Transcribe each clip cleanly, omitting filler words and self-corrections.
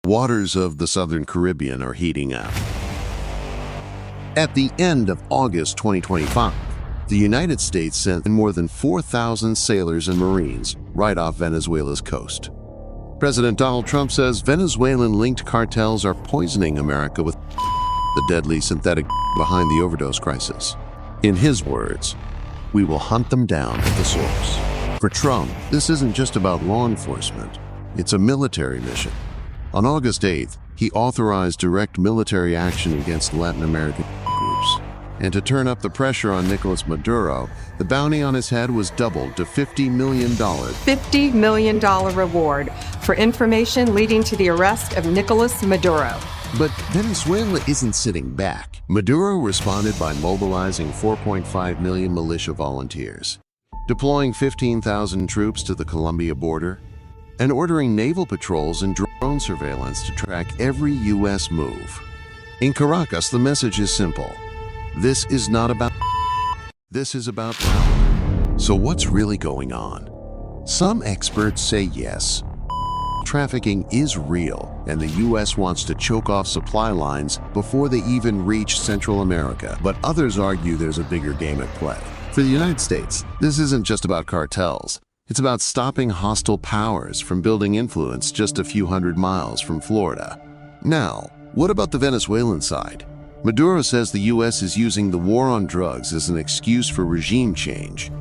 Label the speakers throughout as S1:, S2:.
S1: Waters of the Southern Caribbean are heating up. At the end of August 2025, the United States sent more than 4,000 sailors and Marines right off Venezuela's coast. President Donald Trump says Venezuelan-linked cartels are poisoning America with the deadly synthetic behind the overdose crisis. In his words, "We will hunt them down at the source." For Trump, this isn't just about law enforcement. It's a military mission. On August 8th, he authorized direct military action against Latin American groups. And to turn up the pressure on Nicolás Maduro, the bounty on his head was doubled to $50 million.
S2: $50 million reward for information leading to the arrest of Nicolás Maduro.
S1: But Venezuela isn't sitting back. Maduro responded by mobilizing 4.5 million militia volunteers, deploying 15,000 troops to the Colombia border, and ordering naval patrols and drone surveillance to track every U.S. move. In Caracas, the message is simple. This is not about this is about power. So what's really going on? Some experts say yes, trafficking is real, and the U.S. wants to choke off supply lines before they even reach Central America. But others argue there's a bigger game at play. For the United States, this isn't just about cartels. It's about stopping hostile powers from building influence just a few hundred miles from Florida. Now, what about the Venezuelan side? Maduro says the U.S. is using the war on drugs as an excuse for regime change.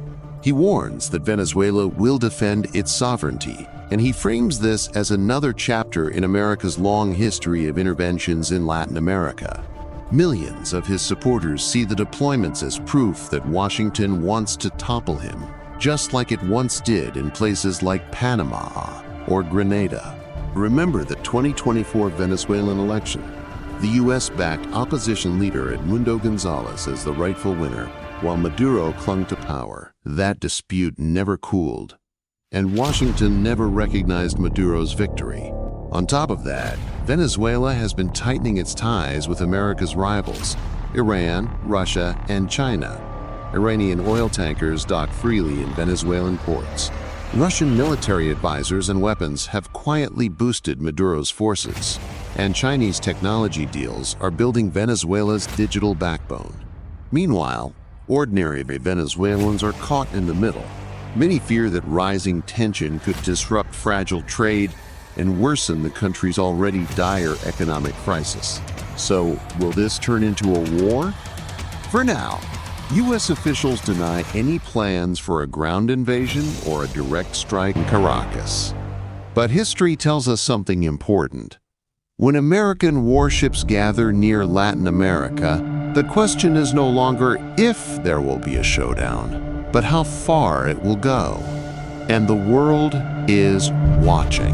S1: He warns that Venezuela will defend its sovereignty, and he frames this as another chapter in America's long history of interventions in Latin America. Millions of his supporters see the deployments as proof that Washington wants to topple him, just like it once did in places like Panama or Grenada. Remember the 2024 Venezuelan election. The U.S. backed opposition leader Edmundo Gonzalez as the rightful winner, while Maduro clung to power. That dispute never cooled, and Washington never recognized Maduro's victory. On top of that, Venezuela has been tightening its ties with America's rivals, Iran, Russia, and China. Iranian oil tankers dock freely in Venezuelan ports. Russian military advisors and weapons have quietly boosted Maduro's forces, and Chinese technology deals are building Venezuela's digital backbone. Meanwhile, ordinary Venezuelans are caught in the middle. Many fear that rising tension could disrupt fragile trade and worsen the country's already dire economic crisis. So, will this turn into a war? For now, U.S. officials deny any plans for a ground invasion or a direct strike in Caracas. But history tells us something important. When American warships gather near Latin America, the question is no longer if there will be a showdown, but how far it will go. And the world is watching.